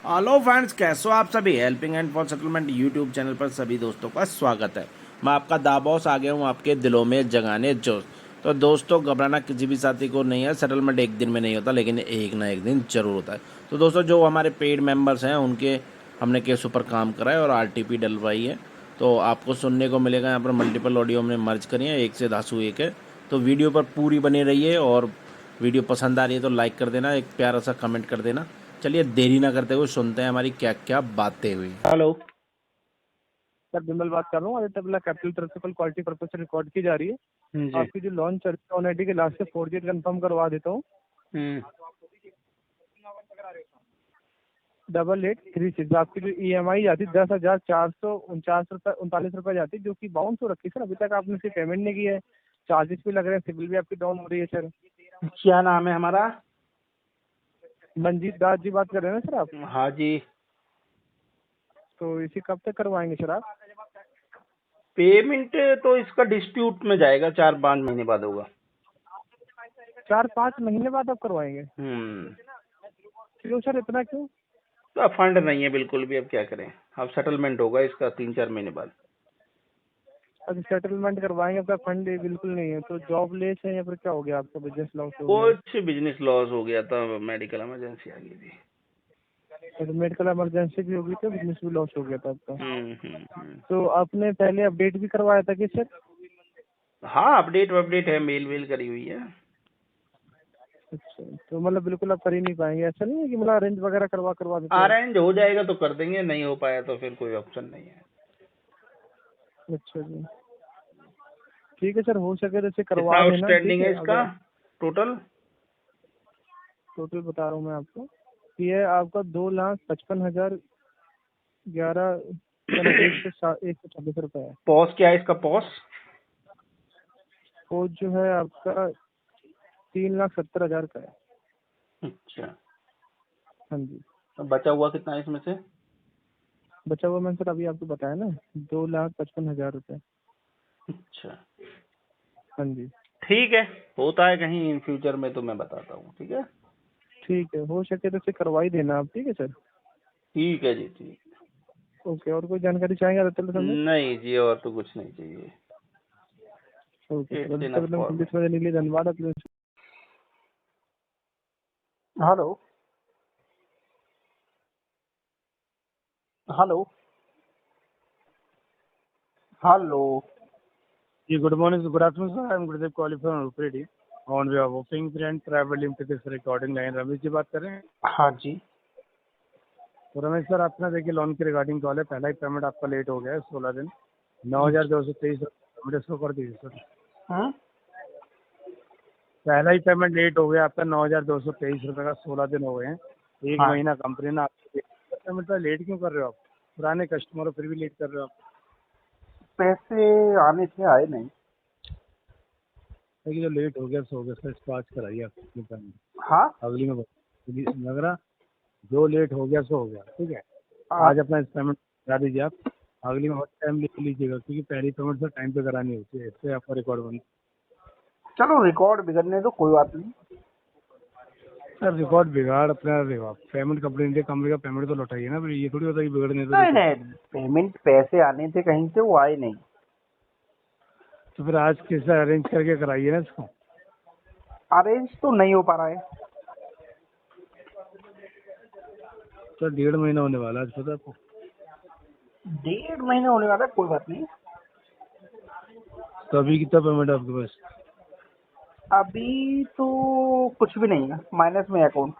Hello friends, कैसे हो आप सभी। Helping and for settlement YouTube channel पर सभी दोस्तों का स्वागत है। मैं आपका दाबॉस आ गया हूँ आपके दिलों में जगाने जोश। तो दोस्तों, घबराना किसी भी साथी को नहीं है। सेटलमेंट एक दिन में नहीं होता, लेकिन एक ना एक दिन जरूर होता है। तो दोस्तों, जो हमारे पेड मेंबर्स हैं उनके हमने केस ऊपर काम करा है और आरटीपी डलवाई है। तो आपको सुनने को मिलेगा, यहाँ पर मल्टीपल ऑडियो हमने मर्ज करी है, एक से धांसू एक है। तो वीडियो पर पूरी बनी रहिए और वीडियो पसंद आ रही है तो लाइक कर देना, एक प्यारा सा कमेंट कर देना। चलिए देरी ना करते हुए सुनते हैं हमारी क्या क्या बातें हुई। हेलो। सर बिमल बात कर रहा हूँ। आदित्य बिरला कैपिटल तरफ से कॉल क्वालिटी पर्पज से रिकॉर्ड की जा रही है। जी। आपकी जो लॉन्च चल रही है ऑन आई डी के लास्ट से 4 डिजिट कंफर्म करवा देता हूँ। हम्म। 8836 आपकी जो ई एम आई जाती 10,449 रुपये 39 रुपये जाती, जो कि बाउंस हो रखी है सर। अभी तक आपने सिर्फ पेमेंट नहीं किया है, चार्जेस भी लग रहे हैं, सिविल भी आपकी डाउन हो रही है सर। क्या नाम है हमारा? मंजीत दास जी बात कर रहे हैं ना सर आप? हाँ जी। तो इसी कब तक करवाएंगे सर आप? पेमेंट तो इसका डिस्प्यूट में जाएगा, 4-5 महीने बाद होगा। 4-5 महीने बाद आप करवाएंगे? हम्म। क्यों सर, इतना क्यों? तो अब फंड नहीं है बिल्कुल भी, अब क्या करें। अब सेटलमेंट होगा इसका 3-4 महीने बाद। अच्छा, सेटलमेंट करवाएंगे, आपका फंड बिल्कुल नहीं है तो जॉब लेस है या फिर क्या हो गया, आपका बिजनेस लॉस हो गया? कुछ बिजनेस लॉस हो गया था, मेडिकल इमरजेंसी आ गई थी। तो मेडिकल इमरजेंसी भी होगी तो बिजनेस भी लॉस हो गया था आपका? हम्म। तो आपने पहले अपडेट भी करवाया था कि सर? हाँ, अपडेट है, मेल वेल करी हुई है। अच्छा, तो मतलब बिल्कुल आप कर ही नहीं पाएंगे? ऐसा नहीं है कि मतलब अरेंज वगैरह करवा देते हैं? अरेंज हो जाएगा तो कर देंगे, नहीं हो पाया तो फिर कोई ऑप्शन नहीं है। अच्छा जी, ठीक है सर, हो सके तो इसे कितना करवा देना, ठीक आउटस्टैंडिंग है है। इसका अगर टोटल? टोटल बता रहा हूँ मैं आपको, ये है आपका 2,55,011 यानी 126 रुपये है। पॉस क्या है इसका, पॉस? वो जो है आपका 3,70,000 का है। अच्छा। हाँ जी। तो बचा हुआ कितना है इसमें से? बचा हुआ मैंने सर अभी आपको बताया ना, 2,55,000 रुपये। अच्छा, हाँ जी। ठीक है। होता है कहीं इन फ्यूचर में तो मैं बताता हूँ, ठीक है। ठीक है, हो सके तो इसे करवा ही देना आप, ठीक है सर। ठीक है जी, ठीक। ओके, और कोई जानकारी चाहेंगे आदित्य सर में? नहीं जी, और तो कुछ नहीं चाहिए। ओके सर, इट्स आदित्य इनफ सर फॉर मी। के लिए धन्यवाद अपने। हेलो। हेलो। हेलो। जी, good morning, good afternoon sir. I am Gurudev qualified operative on way of hoping friend travel limited से रिकॉर्डिंग लाइन। रमेश जी बात कर रहे हैं? हाँ जी। तो रमेश सर, अपना देखिए लोन की रिगार्डिंग कॉल है। पहला ही पेमेंट आपका लेट हो गया है, 16 दिन, 9,223 पेमेंट इसको कर दीजिए सर। हाँ पहला ही पेमेंट लेट हो गया आपका, 9,223 रुपये का, 16 दिन हो गए हैं। एक हाँ। महीना कंपनी ने आपको पेमेंट लेट क्यों कर रहे हो आप? पुराने कस्टमर हो फिर भी लेट कर रहे हो आप। पैसे आने थे, आए नहीं। देखिए, जो लेट हो गया सो हो गया सर, इसको आज कराइए आप अपनी पेमेंट। हाँ। अगली में लग रहा, जो लेट हो गया सो हो गया, ठीक है। हाँ। आज अपना इस पेमेंट करा दीजिए आप। अगली में टाइम ले लीजिएगा, क्योंकि पहली पेमेंट सर टाइम पे करानी होती है, इससे आपका रिकॉर्ड बन। चलो रिकॉर्ड बिगड़ने तो कोई बात नहीं। सर रिकॉर्ड बिगाड़ अपना रहेगा, आप पेमेंट कंपनी का पेमेंट तो लौटाइए ना, फिर ये थोड़ी होता है कि बिगड़ने दो नहीं रिकॉर्ड। नहीं, पेमेंट पैसे आने थे कहीं से, वो आए नहीं। तो फिर आज कैसे अरेंज करके कराइए ना इसको। अरेंज तो नहीं हो पा रहा है। सर 1.5 महीना होने वाला है, आज पता है आपको? 1.5 महीने होने वाला है, कोई बात नहीं। तो अभी कितना पेमेंट है आपके पास? अभी तो कुछ भी नहीं है, माइनस में अकाउंट।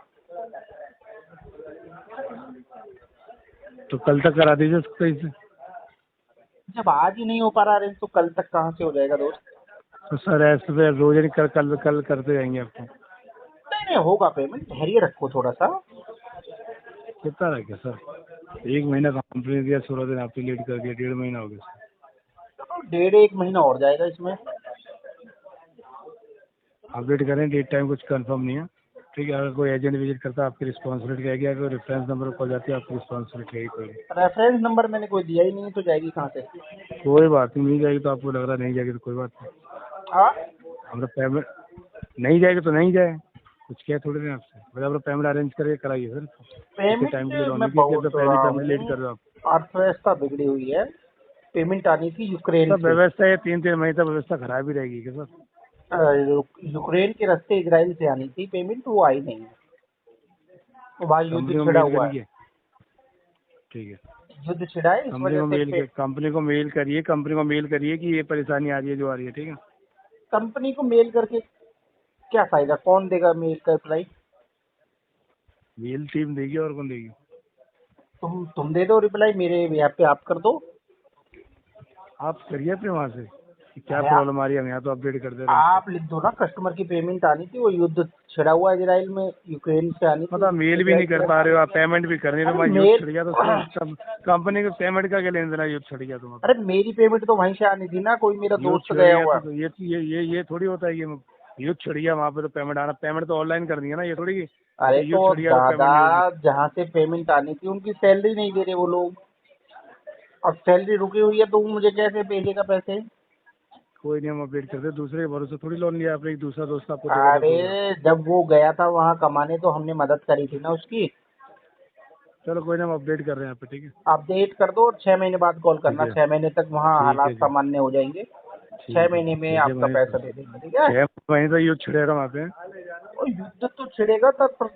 तो कल तक करा दीजिए इसको कहीं से। जब आज ही नहीं हो पा रहा अरेंज तो कल तक कहाँ से हो जाएगा दोस्त। तो सर ऐसे फिर रोज नहीं, कल कल करते जाएंगे आपको। नहीं नहीं, होगा पेमेंट, धैर्य रखो थोड़ा सा। कितना रह गया सर? 1 महीना कंपनी ने दिया, 16 दिन आपने लेट कर दिया, 1.5 महीना हो गया सर। चलो 1.5 1 महीना और जाएगा इसमें। अपडेट करें, डेट टाइम कुछ कंफर्म नहीं है, ठीक है। अगर कोई एजेंट विजिट करता है आपकी रिस्पॉन्सिबिलिटी रहेगी, अगर रेफरेंस नंबर कॉल जाती है आपकी रिस्पॉन्सिबिलिटी रहेगी कोई। रेफरेंस नंबर मैंने कोई दिया ही नहीं, तो जाएगी कहाँ से? कोई बात नहीं, मिल जाएगी तो आपको लग रहा नहीं जाएगी तो कोई बात नहीं। हाँ। हमारा पेमेंट नहीं जाएगी तो नहीं जाए, कुछ क्या थोड़ी देर आपसे, बस आप पेमेंट अरेंज करके कराइए सर। पेमेंट टाइम के लिए लोन मैं की बहुत पहली पेमेंट लेट कर रहे हो आप। अर्थव्यवस्था बिगड़ी हुई है। पेमेंट आनी थी यूक्रेन सब से। व्यवस्था ये 3-3 महीने तक व्यवस्था खराब ही रहेगी क्या सर? यूक्रेन के रास्ते इजराइल से आनी थी पेमेंट, वो आई नहीं है। वहाँ युद्ध कंपनी को छिड़ा मेल हुआ है। करिए। ठीक है, युद्ध छिड़ा है, इस वजह से कंपनी को मेल करिए कि ये परेशानी आ रही है जो आ रही है। ठीक है, कंपनी को मेल करके क्या फायदा, कौन देगा मेल का रिप्लाई? मेल टीम देगी और कौन देगी? तुम दे दो रिप्लाई, मेरे यहाँ पे आप कर दो। आप करिए अपने वहाँ से कि क्या अरे प्रॉब्लम आ रही है, हम यहाँ तो अपडेट कर दे रहे हैं आप उसको। लिख दो ना, कस्टमर की पेमेंट आनी थी, वो युद्ध छिड़ा हुआ है इजराइल में, यूक्रेन से आनी थी। मतलब मेल भी नहीं कर पा रहे हो आप, पेमेंट भी कर नहीं रहे हो, अरे वहाँ युद्ध मेल छिड़ गया तो कंपनी को पेमेंट का क्या लेना देना, युद्ध छिड़ गया तो अरे मतलब मेरी पेमेंट तो वहीं से आनी थी ना, कोई मेरा युद्ध दोस्त छिड़ गया गया हुआ। तो ये थोड़ी होता है कि युद्ध छिड़ गया वहाँ पे तो पेमेंट आना, पेमेंट तो ऑनलाइन कर दी है ना, ये थोड़ी अरे कि युद्ध तो छिड़ गया तो दादा, पेमेंट नहीं होगी। जहाँ से पेमेंट आनी थी उनकी सैलरी नहीं दे रहे वो लोग। अब सैलरी रुकी हुई है तो वो मुझे कैसे भेजेगा पैसे? कोई नहीं, हम अपडेट करते, दूसरे के भरोसे थोड़ी लोन लिया आपने, एक दूसरा दोस्त आपको देगा तो होगा। अरे जब वो गया था वहाँ कमाने तो हमने मदद करी थी ना उसकी। चलो कोई नहीं, हम अपडेट कर रहे हैं यहाँ पे। ठीक है, अपडेट कर दो और 6 महीने बाद कॉल ठीक करना, है, 6 महीने तक वहाँ ठीक हालात है जी, सामान्य हो जाएंगे। छह ठीक है महीने जी, में आपका महीने पैसा दे देंगे, ठीक है? 6 महीने तक युद्ध छिड़ेगा वहाँ पे। और युद्ध तो छिड़ेगा तब, पर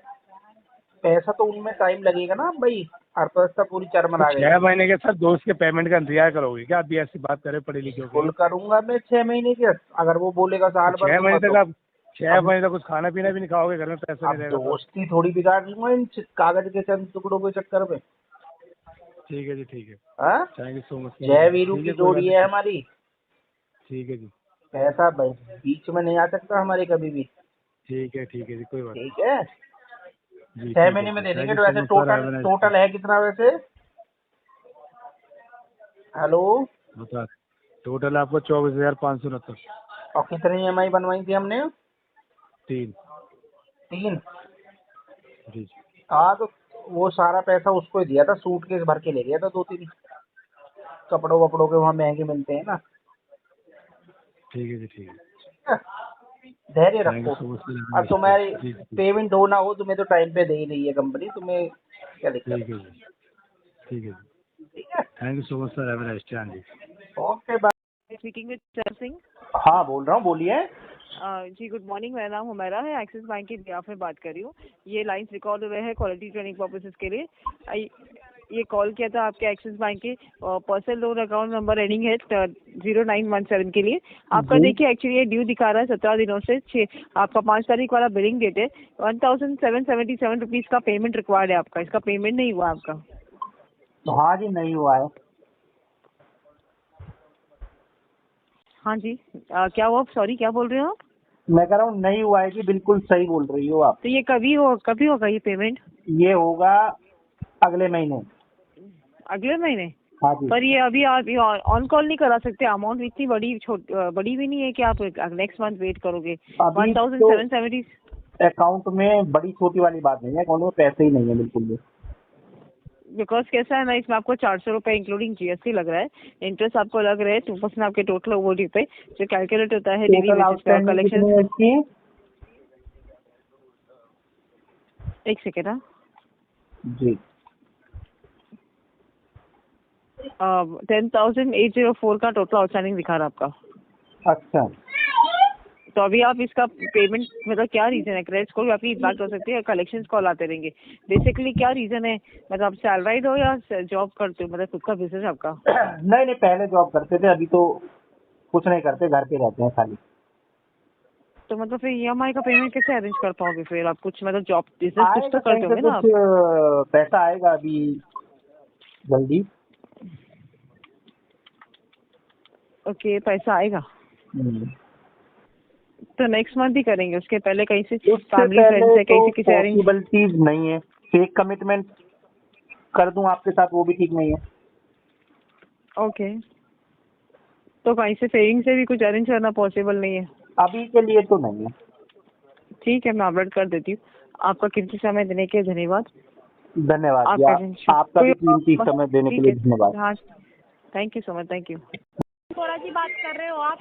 पैसा तो उनमें टाइम लगेगा ना भाई। अर्थव्यवस्था पूरी तो चरमरा गई। 6 महीने के साथ दोस्त के पेमेंट का इंतजार करोगे क्या? आप भी ऐसी बात करें पढ़े लिखे हो बिल्कुल के? करूंगा मैं 6 महीने के, अगर वो बोलेगा तो साल भर छह दूंगा महीने तक तो। आप 6 अब महीने तक कुछ खाना पीना भी नहीं खाओगे, घर में पैसा नहीं अब रहेगा तो? दोस्ती थोड़ी बिगाड़ लूंगा इन कागज के चंद टुकड़ों के चक्कर में। ठीक है जी, ठीक है, हाँ? Thank you so much. जय वीरू ठीक की है, कोई बात जोड़ी है नहीं, हमारी। ठीक है जी, पैसा बीच में नहीं आ सकता हमारे कभी भी। ठीक है जी, कोई बात ठीक है, नहीं जी, छह ठीक है महीने में जी, दे थैंक देंगे। यू तो सो वैसे much sir, total have a nice day. Total है कितना वैसे? हेलो? बता, टोटल आपको 24,569। और कितनी EMI बनवाई थी हमने? 3। 3। जी जी, हाँ तो वो सारा पैसा उसको ही दिया था, सूटकेस भर के ले गया था 2-3। कपड़ों वपड़ों के वहाँ महंगे मिलते हैं ना। ठीक है जी, ठीक है, धैर्य थैंक यू रखो। सो मच सर, हैव अ और नाइस डे। तुम्हारी जी जी, पेमेंट हो ना हो, तुम्हें तो टाइम पे दे ही रही है कंपनी, तुम्हें क्या दिक्कत ठीक है जी, ठीक है जी, है? ठीक है, thank you so much sir, have a nice day. हाँ जी। Okay bye. Speaking with sir Singh. हाँ बोल रहा हूँ, बोलिए। जी गुड मॉर्निंग, मेरा नाम हुमैरा है, एक्सिस बैंक के बिहाफ में बात कर रही हूँ। ये लाइंस रिकॉर्ड हो रहे हैं क्वालिटी ट्रेनिंग पर्पसेस के लिए। ये कॉल किया था आपके एक्सिस बैंक के personal loan account number ending है 0917 के लिए। आपका देखिए एक्चुअली ये ड्यू दिखा रहा है 17 दिनों से। आपका 5 तारीख वाला बिलिंग डेट है। 1777 रुपीज़ का पेमेंट रिक्वायर्ड है आपका। इसका पेमेंट नहीं हुआ आपका। हाँ जी, नहीं हुआ है। हाँ जी, क्या हुआ? सॉरी, क्या बोल रहे हो आप? मैं कह रहा हूँ नहीं हुआ है जी, बिल्कुल सही बोल रही हो आप। तो ये कभी होगा ये पेमेंट? ये होगा अगले महीने। अगले महीने? हाँ जी। पर ये अभी आप ऑन कॉल नहीं करा सकते। अमाउंट इतनी बड़ी भी नहीं है कि आप नेक्स्ट मंथ वेट करोगे। अभी 1770। अकाउंट में बड़ी छोटी वाली बात नहीं है, अकाउंट में पैसे ही नहीं है बिल्कुल भी। बिकॉज कैसा है ना, इसमें आपको 400 रुपए इंक्लूडिंग GST लग रहा है। इंटरेस्ट आपको लग रहा है 2% आपके टोटल ओवरड्यू पे, जो कैलकुलेट होता है डेली टोटल बेसिस पे। और आउटस्टैंडिंग कलेक्शन, कितनी है इसकी? एक सेकेंड। हाँ, जी 10,804 का टोटल आउटस्टैंडिंग दिखा रहा है आपका। अच्छा, तो अभी आप इसका पेमेंट मतलब क्या रीजन है? क्रेडिट स्कोर भी आपकी इम्पैक्ट हो सकती है, कलेक्शन कॉल आते रहेंगे। बेसिकली क्या रीजन है? मतलब आप सैलराइड हो या जॉब करते हो, मतलब खुद का बिजनेस है आपका? नहीं नहीं, पहले जॉब करते थे, अभी तो कुछ नहीं करते, घर पे रहते हैं खाली। तो मतलब फिर EMI का पेमेंट कैसे अरेंज कर पाओगे फिर आप? कुछ मतलब जॉब बिजनेस कुछ आएगा तो करते कहीं से होंगे ना आप? कुछ पैसा आएगा अभी जल्दी। ओके, पैसा आएगा तो नेक्स्ट मंथ ही करेंगे। उसके पहले कहीं से उससे फैमिली पहले फ्रेंड से तो कहीं से किसी अरेंज? पॉसिबिलिटीज नहीं है। फेक कमिटमेंट कर दूं आपके साथ, वो भी ठीक नहीं है। ओके, तो कहीं से सेविंग से भी कुछ अरेंज करना पॉसिबल नहीं है? अभी के लिए तो नहीं है। ठीक है, मैं अपडेट कर देती हूँ। आपका कीमती समय देने के लिए धन्यवाद। धन्यवाद जी, आपका भी कीमती समय देने के लिए धन्यवाद। हाँ, thank you so much, thank you. थोड़ा जी बात कर रहे हो आप?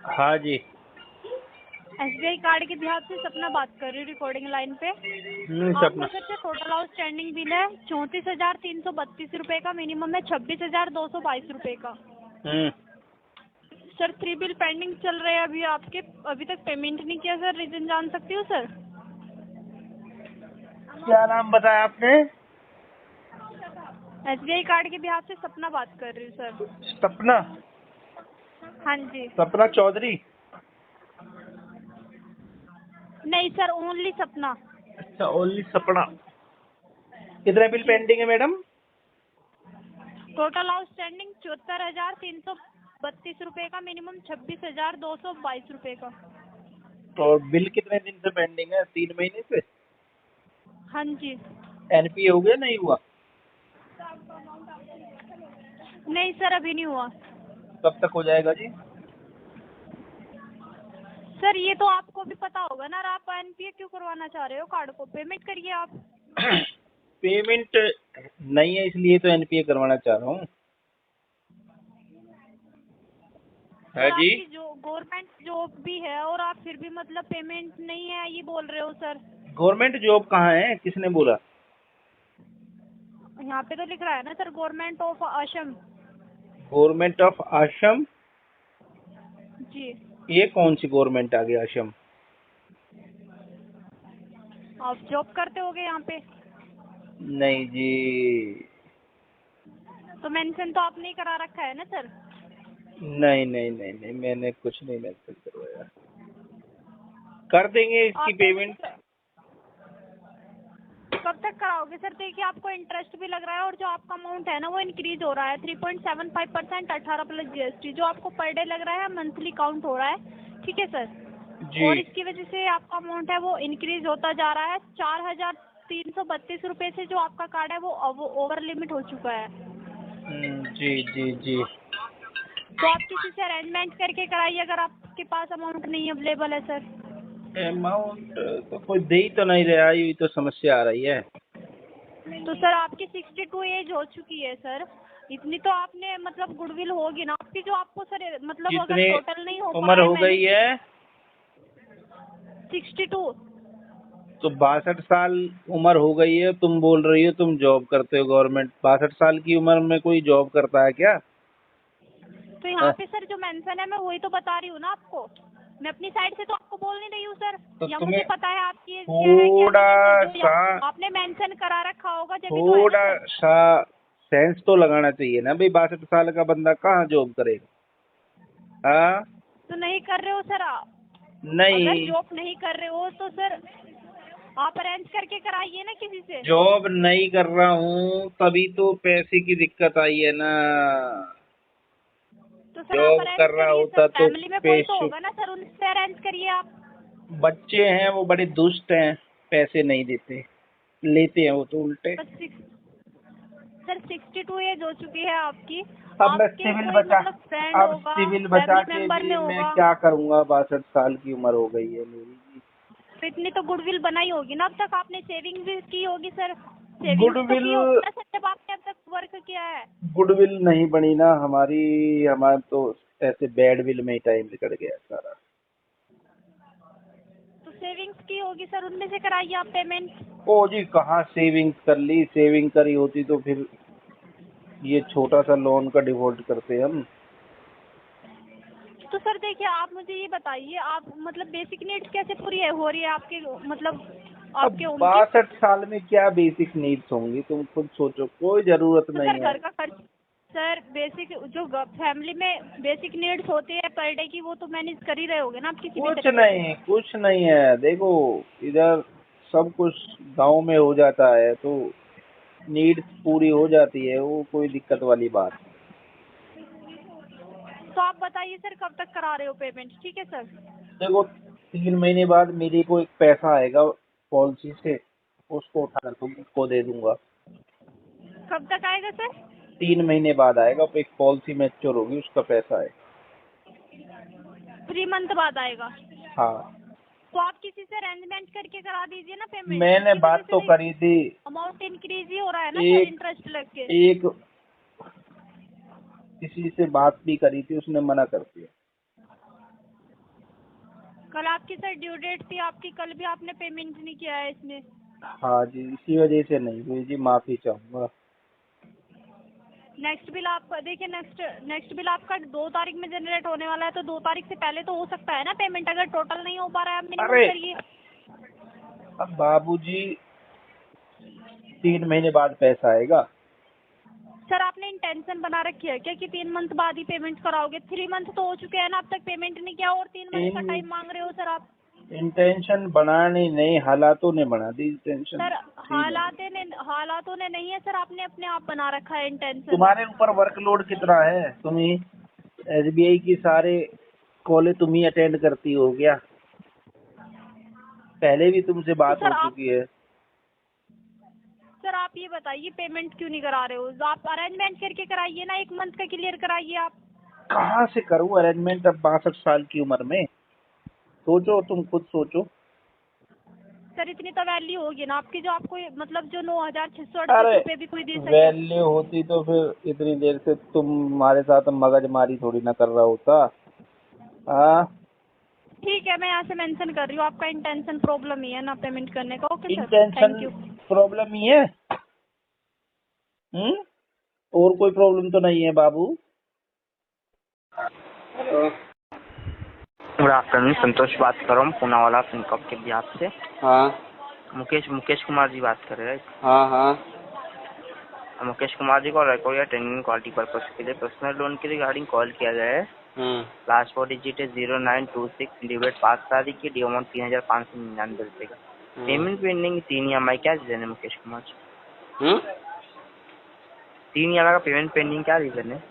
हाँ जी। SBI कार्ड के बिहार से सपना बात कर रही हूँ, रिकॉर्डिंग लाइन पे। आपका सपना। सर से टोटल आउटस्टैंडिंग बिल है 34,332 रुपए का, मिनिमम है 26,222 रुपए का। सर 3 बिल पेंडिंग चल रहे हैं अभी आपके, अभी तक पेमेंट नहीं किया सर, रीजन जान सकती हूँ सर? क्या नाम बताया आपने? SBI कार्ड के बिहार से सपना बात कर रही हूँ सर। सपना? हाँ जी। सपना चौधरी? नहीं सर, ओनली सपना। अच्छा, ओनली सपना। कितने बिल पेंडिंग है मैडम? टोटल आउटस्टैंडिंग 74,332 रुपए का, मिनिमम 26,222 रुपए का। और बिल कितने दिन से पेंडिंग है? 3 महीने से? हाँ जी। एनपीए हो गया नहीं हुआ? नहीं सर, अभी नहीं हुआ। कब तक हो जाएगा जी? सर ये तो आपको भी पता होगा ना, आप एनपीए क्यों करवाना चाह रहे हो? कार्ड को पेमेंट करिए आप। पेमेंट नहीं है इसलिए तो एनपीए करवाना चाह रहा हूँ। है जी? आपकी जो गवर्नमेंट जॉब भी है और आप फिर भी मतलब पेमेंट नहीं है ये बोल रहे हो सर? गवर्नमेंट जॉब कहाँ है? किसने बोला? यहाँ पे तो लिख रहा है ना sir, government of Assam. Government of Assam? जी। ये कौन सी गवर्नमेंट आ गई असम? आप जॉब करते होगे यहाँ पे? नहीं जी, तो मेंशन तो आपने ही करा रखा है ना सर? नहीं नहीं नहीं नहीं, मैंने कुछ नहीं मेंशन करवाया। कर देंगे इसकी आप पेमेंट। कब तक कराओगे सर? देखिए आपको इंटरेस्ट भी लग रहा है और जो आपका अमाउंट है ना वो इंक्रीज हो रहा है 3.75%, 18 प्लस GST, जो आपको पर डे लग रहा है मंथली काउंट हो रहा है। ठीक है सर? जी। और इसकी वजह से आपका अमाउंट है वो इंक्रीज होता जा रहा है। 4,332 रुपए से जो आपका कार्ड है वो ओवर लिमिट हो चुका है। जी जी जी। तो आप किसी से अरेंजमेंट करके कराइए अगर आपके पास अमाउंट नहीं अवेलेबल है सर। अमाउंट तो कोई दे ही तो नहीं रहा, यही तो समस्या आ रही है। तो सर आपकी 62 एज हो चुकी है सर, इतनी तो आपने मतलब गुडविल होगी ना आपकी, जो आपको सर मतलब अगर कितनी टोटल नहीं हो उम्र हो गई है? 62। तो 62 साल उम्र हो गई है, तुम बोल रही हो तुम जॉब करते हो गवर्नमेंट। 62 साल की उम्र में कोई जॉब करता है क्या? तो यहाँ पे सर जो मेंशन है मैं वही तो बता रही हूँ ना आपको, मैं अपनी साइड से तो आपको बोल नहीं रही हूँ सर। तो या तुम्हें मुझे पता है आपकी एज क्या है, क्या थोड़ा नहीं है, जो सा आपने मेंशन करा रखा होगा जब भी तो है थोड़ा ना सर। सा सेंस तो लगाना चाहिए ना भाई, 62 साल का बंदा कहाँ जॉब करेगा? हाँ? तो नहीं कर रहे हो सर आप? अगर नहीं, जॉब नहीं कर रहे हो तो सर आप अरेंज करके कराइए ना किसी से। जॉब नहीं कर रहा हूँ तभी तो पैसे की दिक्कत आई है ना। तो सर आप जॉब अरेंज कर रहा करिए होता सर, तो फैमिली में कोई तो पैसे, होगा ना सर, उनसे अरेंज करिए आप। बच्चे हैं वो बड़े दुष्ट हैं, पैसे नहीं देते, लेते हैं वो तो उल्टे। सर 62 एज हो चुकी है आपकी, अब मैं आपके सिविल कोई बचा मतलब फ्रेंड अब होगा, सिविल बचा फैमिली के मेंबर भी में मैं होगा, क्या करूँगा? 62 साल की उम्र हो गई है मेरी जी। तो इतनी तो गुडविल बनाई होगी ना अब तक, आपने सेविंग भी की होगी सर, सेविंग्स तो गुडविल की होगी ना सर जब आपने अब तक वर्क किया है। गुडविल नहीं बनी ना हमारी, हमारा तो ऐसे बैड विल में ही टाइम निकल गया सारा। तो सेविंग्स की होगी सर, उनमें से कराइए आप पेमेंट। ओ जी, कहाँ सेविंग्स कर ली? सेविंग करी होती तो फिर ये छोटा सा लोन का डिफॉल्ट करते हम। तो सर देखिए आप मुझे ये बताइए, आप मतलब बेसिक नीड्स कैसे पूरी हो रही है आपके मतलब अब आपके होम की? 62 साल में क्या बेसिक नीड्स होंगी? तुम खुद सोचो, कोई जरूरत तो नहीं सर है। घर का खर्च, सर बेसिक जो फैमिली में बेसिक नीड्स होती है पर डे की, वो तो मैनेज कर ही रहे होगे ना आप किसी भी कुछ तरीके से। नहीं, कुछ नहीं है। देखो, इधर सब कुछ गांव में हो जाता है तो नीड्स पूरी हो जाती है, वो कोई दिक्कत वाली बात नहीं। तो आप बताइए सर कब तक करा रहे हो पेमेंट? ठीक है सर। देखो, 3 महीने बाद मेरे को एक पैसा आएगा पॉलिसी से, उसको उठा कर तुमको दे दूंगा। कब तक आएगा सर? 3 महीने बाद आएगा, एक पॉलिसी मैच्योर होगी, उसका पैसा आएगा। 3 मंथ बाद आएगा? हाँ, तो आप किसी से अरेंजमेंट करके करा दीजिए ना पेमेंट। मैंने बात तो करी थी। अमाउंट इंक्रीज ही हो रहा है ना सर, इंटरेस्ट लग के। एक किसी से बात भी करी थी, उसने मना कर दिया। कल आपकी सर ड्यू डेट थी आपकी, कल भी आपने पेमेंट नहीं किया है इसमें। हाँ जी, इसी वजह से नहीं हुई जी, माफी चाहूंगा। नेक्स्ट बिल आपका देखिए, नेक्स्ट बिल आपका 2 तारीख में जनरेट होने वाला है, तो 2 तारीख से पहले तो हो सकता है ना पेमेंट। अगर टोटल नहीं हो पा रहा है आप मिनिमम अरे करिए। अब बाबूजी 3 महीने बाद पैसा आएगा। सर आपने इंटेंशन बना रखी है क्या कि 3 मंथ बाद ही पेमेंट कराओगे? 3 मंथ तो हो चुके हैं ना, अब तक पेमेंट नहीं किया और 3 मंथ का टाइम मांग रहे हो सर आप। इंटेंशन बनानी नहीं, हालातों ने बना दी इंटेंशन। सर हालातों ने नहीं है सर, आपने अपने आप बना रखा है इंटेंशन। तुम्हारे ऊपर वर्कलोड कितना है? तुम्ही एसबीआई की सारे कॉलेज तुम ही अटेंड करती हो क्या? पहले भी तुमसे बात हो चुकी है। सर आप ये बताइए पेमेंट क्यों नहीं करा रहे हो? आप अरेंजमेंट करके कराइए ना, 1 मंथ का क्लियर कराइए आप। कहाँ से करूँ अरेंजमेंट अब 62 साल की उम्र में? सोचो, तुम खुद सोचो। सर इतनी तो वैल्यू होगी ना आपकी, जो आपको मतलब जो 9,668 अरे रुपए भी कोई दे सके। वैल्यू होती तो फिर इतनी देर से तुम्हारे साथ मगजमारी थोड़ी ना कर रहा होता। हाँ ठीक है, मैं यहाँ से मेंशन कर रही हूँ, आपका इंटेंशन प्रॉब्लम ही है ना पेमेंट करने का। Okay sir, intention thank you. Problem ही है। और कोई प्रॉब्लम तो नहीं है बाबू। गुड आफ्टरनून, संतोष बात कर रहा हूँ पूना वाला फिनकॉप के बिहार से। हाँ मुकेश कुमार जी बात कर रहे हैं। हाँ हाँ मुकेश कुमार जी को रिकॉर्ड या ट्रेनिंग क्वालिटी पर्पज के लिए पर्सनल लोन के रिगार्डिंग कॉल किया गया है। लास्ट 4 डिजिट है 0926। ड्यू डेट 5 तारीख की, ड्यू अमाउंट 3,599 रुपये का। Payment pending 3 EMI। क्या रीजन है मुकेश कुमार जी? 3 EMI का पेमेंट पेंडिंग क्या रीजन है?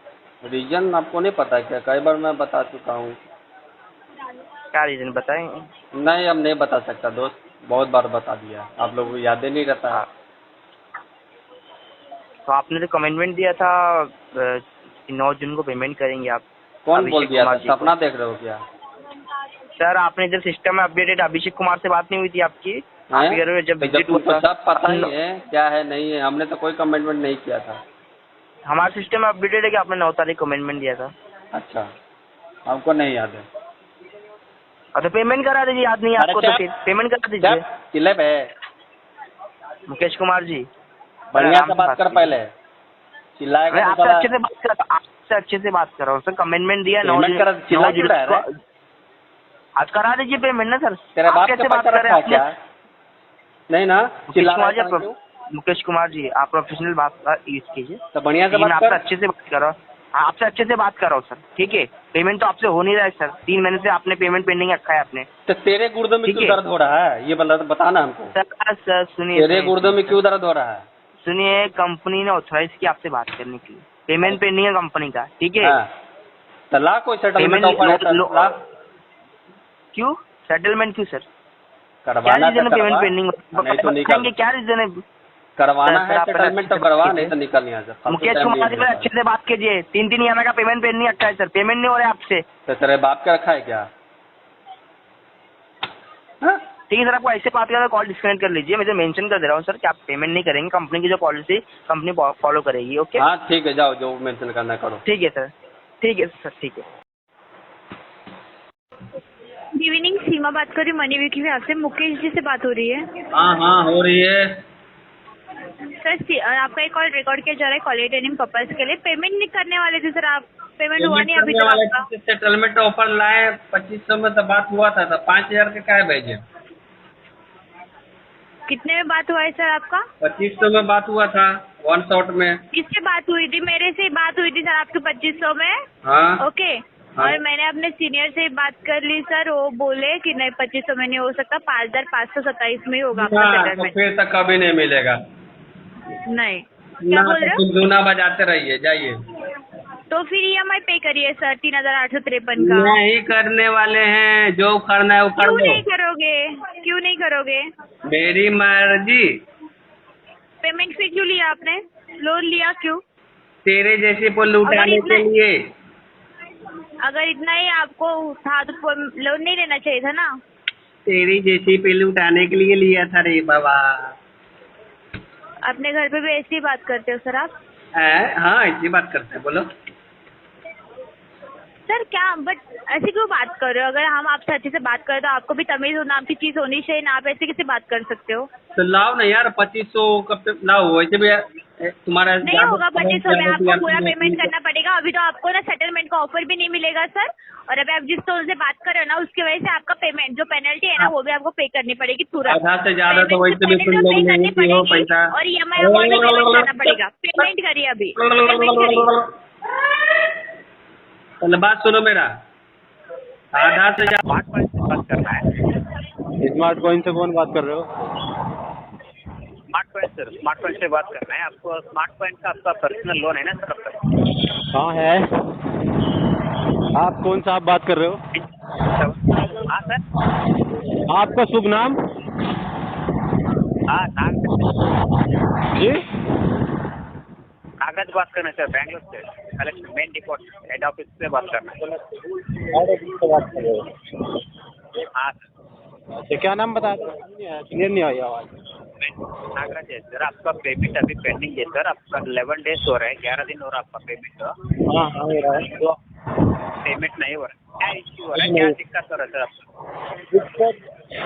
रीजन आपको नहीं पता क्या? कई बार मैं बता चुका हूँ। क्या रीजन बताएं? नहीं, अब नहीं बता सकता दोस्त, बहुत बार बता दिया, आप लोगों को याद ही नहीं रहता है। तो आपने तो कमिटमेंट दिया था 9 जून को पेमेंट करेंगे आप। कौन बोल दिया था? सपना देख रहे हो क्या? सर आपने जब सिस्टम में अपडेटेड अभिषेक कुमार से बात नहीं हुई थी आपकी? आप कह रहे हो जब विजिट हुआ था। सब पता ही है क्या है नहीं है, हमने तो कोई कमिटमेंट नहीं किया था। हमारे सिस्टम में अपडेटेड है कि आपने 9 तारीख कमिटमेंट दिया था। अच्छा, हमको नहीं याद है। तो पेमेंट करा दीजिए, याद नहीं है आपको तो फिर पेमेंट करा दीजिए। क्लिप है मुकेश कुमार जी, बढ़िया से बात कर पहले। चिल्लाएगा तो आपसे अच्छे से बात कर, आपसे अच्छे से बात कर रहा हूँ सर। कमिटमेंट दिया 9 जून। आज करा दीजिए पेमेंट ना सर। तेरे बाप कैसे के बात कर रहे हैं क्या? नहीं ना, मुकेश कुमार जी आप प्रोफेशनल बात यूज कीजिए। तो बढ़िया से मैं बात आपसे कर। अच्छे से बात कर रहा हूँ, आपसे अच्छे से बात कर रहा हूँ सर। ठीक है, पेमेंट तो आपसे हो नहीं रहा है सर। 3 महीने से आपने पेमेंट पेंडिंग रखा है आपने। तो तेरे गुर्दों में क्यों दर्द हो रहा है ये बताना हमको। सर सुनिए, तेरे गुर्दों में क्यों दर्द हो रहा है? सुनिए, कंपनी ने ऑथराइज किया आपसे बात करने के लिए। पेमेंट पेंडिंग है कंपनी का, ठीक है। तो ला कोई सेटलमेंट ऑफर है तो क्यों सेटलमेंट क्यों सर? करवाना क्या रीजन है पेमेंट पेंडिंग? नहीं तो निकल। क्या रीजन है? करवाना है सेटलमेंट तो करवा, नहीं तो निकल यहाँ से। मुकेश कुमार जी अच्छे से बात कीजिए। 3 EMI का पेमेंट पेंडिंग रखा है सर। पेमेंट नहीं हो रहा है आपसे। तो तेरे बाप का रखा है क्या? ठीक है सर, आपको ऐसे बात कर कॉल डिस्कनेक्ट कर लीजिए। मैं तो मेंशन कर दे रहा हूँ सर कि आप पेमेंट नहीं करेंगे। कंपनी की जो पॉलिसी कंपनी फॉलो करेगी। ओके हाँ ठीक है, जाओ जो मेंशन करना करो। ठीक है सर, ठीक है सर, ठीक है। गुड इवनिंग, सीमा बात कर रही हूँ मनी वीक में। आपसे मुकेश जी से बात हो रही है? हाँ हो रही है। सर आपका एक कॉल रिकॉर्ड किया जा रहा है कॉल ट्रेनिंग पर्पज के लिए। पेमेंट नहीं करने वाले थे सर आप? पेमेंट हुआ नहीं अभी तक आपका? सेटलमेंट ऑफर लाए 2500 में तो बात हुआ था, 5000 के क्या भेजे? कितने में बात हुआ है सर आपका? 2500 में बात हुआ था, 1 शॉट में। किससे बात हुई थी? मेरे से बात हुई थी सर आपके 2500 में। हाँ ओके और मैंने अपने सीनियर से बात कर ली सर, वो बोले कि नहीं 2500 में नहीं हो सकता, 5527 में ही होगा आपका सेटलमेंट। तो फिर तक कभी नहीं मिलेगा। नहीं क्या बोल रहे हो? दूना बजाते रहिए, जाइए। तो फिर EMI पे करिए सर 3853 का। नहीं करने वाले हैं, जो करना है वो कर क्यों लो। नहीं करोगे? क्यों नहीं करोगे? मेरी मर्जी। पेमेंट फिर क्यों लिया आपने? लोन लिया क्यों? तेरे जैसे को लुटाने के लिए। अगर इतना ही आपको था तो लोन नहीं लेना चाहिए था ना। तेरी जैसी पे लुटाने के लिए लिया था रे बाबा। अपने घर पे भी ऐसी ही बात करते हो सर आप? हाँ ऐसी बात करते हैं, बोलो। सर क्या बट ऐसे क्यों बात कर रहे हो? अगर हम आपसे अच्छे से बात करें तो आपको भी तमीज नाम की चीज होनी चाहिए ना, आप ऐसे कैसे बात कर सकते हो? तो लाओ ना यार 2500 कब तक लाओ, वैसे भी तुम्हारा नहीं होगा 2500 में, आपको पूरा पेमेंट करना पड़ेगा। अभी तो आपको ना सेटलमेंट का ऑफर भी नहीं मिलेगा सर, और अभी आप जिस टोन से बात कर रहे हो ना उसकी वजह से आपका पेमेंट जो पेनल्टी है ना वो भी आपको पे करनी पड़ेगी तुरंत। आधा से ज्यादा तो वैसे भी तुम लोग करनी नहीं हो पड़ेगी पैसा। और EMI अमाउंट भी पेमेंट करना पड़ेगा। पेमेंट करिए अभी, पेमेंट करिए। पहले बात सुनो मेरा, आधा से ज्यादा स्मार्ट पॉइंट से बात करना है। स्मार्ट कॉइन से कौन बात कर रहे हो? Smart point sir, smart point से बात करना है आपको। स्मार्ट पॉइंट का आपका पर्सनल लोन है ना सर आपका? हाँ है। आप कौन सा आप बात कर रहे हो? हाँ सर। आपका शुभ नाम? हाँ नाग जी कागज बात करना है सर, बैंगलोर से collection main depot head office से बात करना है। बात कर रहे हो? हाँ अच्छा क्या नाम बता दो, क्लियर नहीं आई आवाज़। नागराज है सर। आपका पेमेंट अभी पेंडिंग है सर, आपका 11 डेज हो रहा है, 11 दिन हो रहा है आपका पेमेंट। हाँ हाँ हो रहा है। तो पेमेंट नहीं हो रहा है, क्या इश्यू हो रहा है, क्या दिक्कत हो रहा है सर आपको? दिक्कत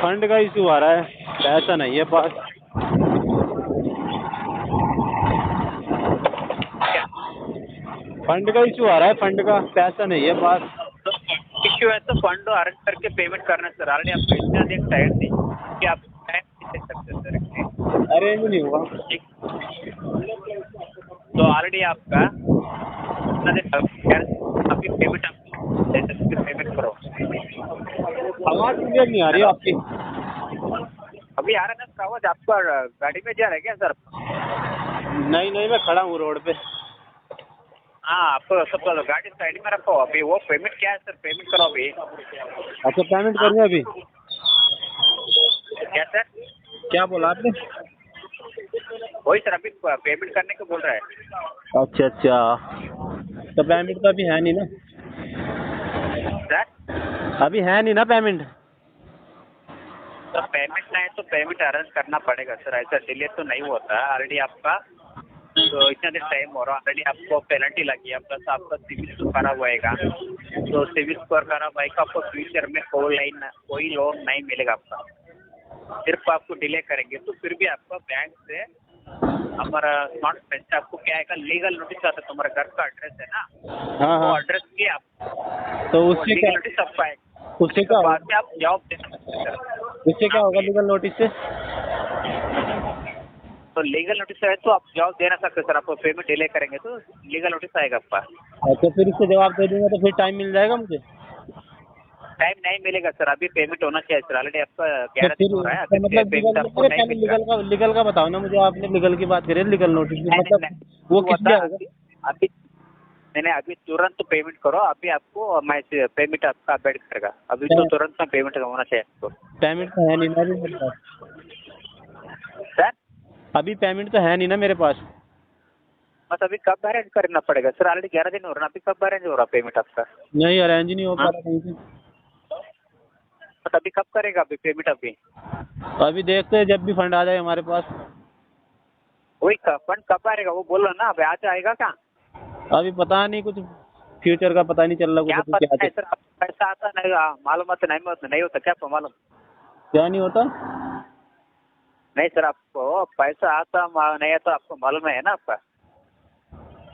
फंड का इशू आ रहा है, पैसा नहीं है पास। क्या फंड का इशू आ रहा है, फंड का पैसा नहीं है पास। तो इश्यू है तो फंड अरेंज करके पेमेंट करना है सर। ऑलरेडी आपको इतना दिन टाइम दी कि आप टाइम नहीं दे सकते सर इसलिए। अरेंज नहीं हुआ। ठीक, तो ऑलरेडी आपका इतना दिन अभी पेमेंट आप दे सकते, पेमेंट करो। आवाज़ क्लियर नहीं आ रही आपकी। अभी आ रहा है ना आवाज? आपका गाड़ी में जा रहा है क्या सर? नहीं नहीं मैं खड़ा हूँ रोड पे। हाँ आपको सब गाड़ी साइड में रखो अभी। वो पेमेंट क्या है सर, पेमेंट करो अभी। अच्छा पेमेंट करनी है अभी? क्या सर? क्या बोला आपने? वही सर, अभी पेमेंट करने को बोल रहा है अच्छा अच्छा, तो पेमेंट तो अभी है नहीं ना? सर। अभी है नहीं ना पेमेंट? तो पेमेंट नहीं तो पेमेंट अरेंज करना पड़ेगा सर, ऐसा डिले तो नहीं होता। ऑलरेडी आपका तो इतना दिन टाइम हो रहा, ऑलरेडी आपको पेनल्टी लगी है, प्लस आपका सिविल स्कोर खराब होएगा। तो सिविल स्कोर खराब होएगा, आपको फ्यूचर में कोई लोन नहीं मिलेगा आपका, सिर्फ आपको डिले करेंगे। तो फिर भी आपका बैंक से हमारा स्मार्ट पॉइंट से आपको क्या है, लीगल नोटिस आता है। तुम्हारा घर का एड्रेस है ना, हाँ वो हाँ। एड्रेस के आप तो उससे लीगल क्या, नोटिस आपका आएगा, उससे क्या बाद होगा? में आप जॉब दे सकते हैं सर। उससे क्या होगा लीगल नोटिस से? तो लीगल नोटिस है तो आप जॉब दे ना सकते सर। आपको पेमेंट डिले करेंगे तो लीगल नोटिस आएगा आपका। अच्छा फिर इससे जवाब दे दूंगा तो फिर टाइम मिल जाएगा मुझे? टाइम नहीं मिलेगा सर, अभी पेमेंट होना चाहिए सर। ऑलरेडी आपका तो 11 दिन फिर हो रहा है, इसका अभी मतलब पेमेंट आपको नहीं मिलेगा। लीगल का बताओ ना मुझे। आपने लीगल की बात करी, लीगल नोटिस नहीं, मतलब वो किस लिए आएगा? अभी नहीं, अभी तुरंत पेमेंट करो। अभी आपको मैं पेमेंट आपका अपडेट करेगा, अभी तो तुरंत में पेमेंट होना चाहिए आपको। पेमेंट तो है नहीं ना अभी मेरे पास। सर अभी पेमेंट तो है नहीं ना मेरे पास। बस अभी कब अरेंज करना पड़ेगा सर? ऑलरेडी 11 दिन हो रहा है, अभी कब अरेंज हो रहा पेमेंट आपका? नहीं अरेंज नहीं हो पा रहा कहीं से। बस अभी कब करेगा अभी पेमेंट? अभी देखते हैं जब भी फंड आ जाए हमारे पास। वही फंड कब आएगा वो बोलो ना, अभी आज आएगा क्या? अभी पता नहीं, कुछ फ्यूचर का पता नहीं चल रहा क्या कुछ। पता है सर, पैसा आता नहीं मालूम आता नहीं होता क्या आपको मालूम? क्या नहीं होता? नहीं सर, आपको पैसा आता नहीं आता आपको मालूम है ना आपका?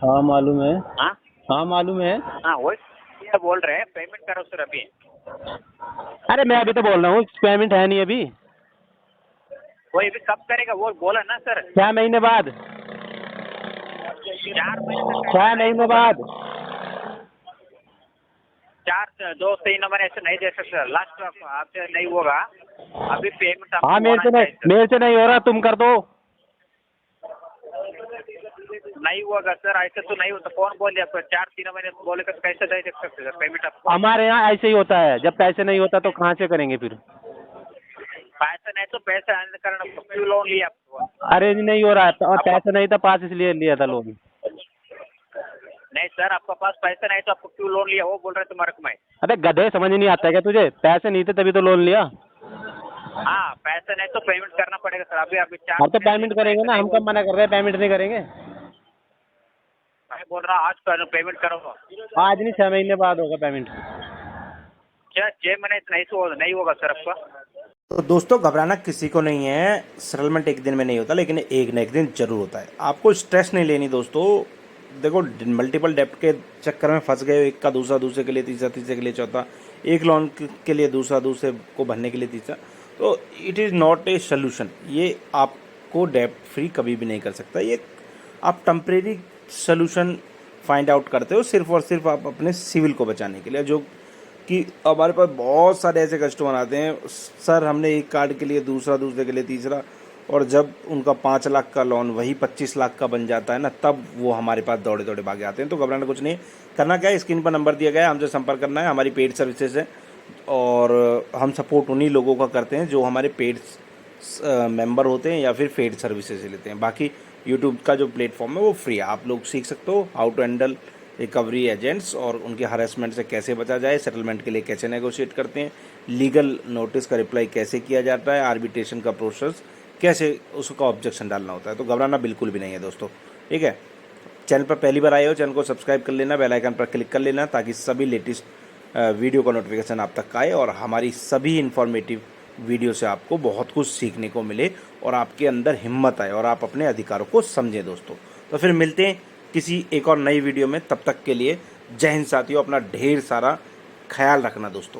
हाँ मालूम है। हाँ हाँ मालूम है। हाँ वही क्या बोल रहे हैं, पेमेंट करो सर अभी। अरे मैं अभी तो बोल रहा हूँ पेमेंट है नहीं अभी। वही अभी कब करेगा वो बोला ना सर। 6 महीने बाद। 4 महीने 6 महीने बाद। 2-3 महीने ऐसे नहीं दे सकते सर, लास्ट आपसे नहीं होगा अभी पेमेंट। हाँ मेरे से नहीं हो रहा, तुम कर दो। नहीं होगा सर, ऐसे तो नहीं होता। कौन बोले आपको 4-3 महीने बोले तो कैसे दे सकते सर पेमेंट आपको? हमारे यहाँ ऐसे ही होता है, जब पैसे नहीं होता तो कहाँ से करेंगे फिर? पैसा नहीं तो पैसा अरेंज करना, क्यों लोन लिया आपको? अरेंज नहीं हो रहा है और पैसा नहीं था पास, इसलिए लिया था लोन। नहीं सर, आपका पास पैसा नहीं तो आपको क्यों लोन लिया वो बोल रहे तुम्हारे को मैं। अबे गधे, समझ नहीं आता क्या तुझे? पैसे नहीं थे तभी तो लोन लिया। हाँ पैसा नहीं तो पेमेंट करना पड़ेगा सर। अभी 4 अब तो पेमेंट करेंगे ना, हम कब मना कर रहे हैं पेमेंट नहीं करेंगे? मैं बोल रहा आज कर पेमेंट करो। आज नहीं, 6 महीने बाद होगा पेमेंट। क्या 6 महीने नहीं होगा सर आपका? तो दोस्तों घबराना किसी को नहीं है, सेटलमेंट एक दिन में नहीं होता, लेकिन एक न एक दिन जरूर होता है। आपको स्ट्रेस नहीं लेनी दोस्तों। देखो मल्टीपल डेप्ट के चक्कर में फंस गए, एक का दूसरा, दूसरे के लिए तीसरा, तीसरे के लिए चौथा, एक लोन के लिए दूसरा, दूसरे को भरने के लिए तीसरा, तो it is not a solution. ये आपको डेप्ट फ्री कभी भी नहीं कर सकता। ये आप टेम्परेरी सोल्यूशन फाइंड आउट करते हो सिर्फ और सिर्फ आप अपने सिविल को बचाने के लिए। जो कि हमारे पास बहुत सारे ऐसे कस्टमर आते हैं, सर हमने एक कार्ड के लिए दूसरा, दूसरे के लिए तीसरा, और जब उनका 5 लाख का लोन वही 25 लाख का बन जाता है ना, तब वो हमारे पास दौड़े दौड़े भागे आते हैं। तो घबराना कुछ नहीं, करना क्या है, स्क्रीन पर नंबर दिया गया है, हमसे संपर्क करना है। हमारी पेड सर्विसेज है और हम सपोर्ट उन्हीं लोगों का करते हैं जो हमारे पेड मेंबर होते हैं या फिर पेड सर्विसेज लेते हैं। बाकी यूट्यूब का जो प्लेटफॉर्म है वो फ्री है, आप लोग सीख सकते हो how to handle recovery agents और उनके हरेसमेंट से कैसे बचा जाए, सेटलमेंट के लिए कैसे नेगोशिएट करते हैं, लीगल नोटिस का रिप्लाई कैसे किया जाता है, आर्बिट्रेशन का प्रोसेस कैसे, उसका ऑब्जेक्शन डालना होता है। तो घबराना बिल्कुल भी नहीं है दोस्तों, ठीक है। चैनल पर पहली बार आए हो, चैनल को सब्सक्राइब कर लेना, बेल आइकन पर क्लिक कर लेना, ताकि सभी लेटेस्ट वीडियो का नोटिफिकेशन आप तक आए और हमारी सभी इन्फॉर्मेटिव वीडियो से आपको बहुत कुछ सीखने को मिले और आपके अंदर हिम्मत आए और आप अपने अधिकारों को समझें दोस्तों। तो फिर मिलते हैं किसी एक और नई वीडियो में, तब तक के लिए जय हिंद साथियों, अपना ढेर सारा ख्याल रखना दोस्तों।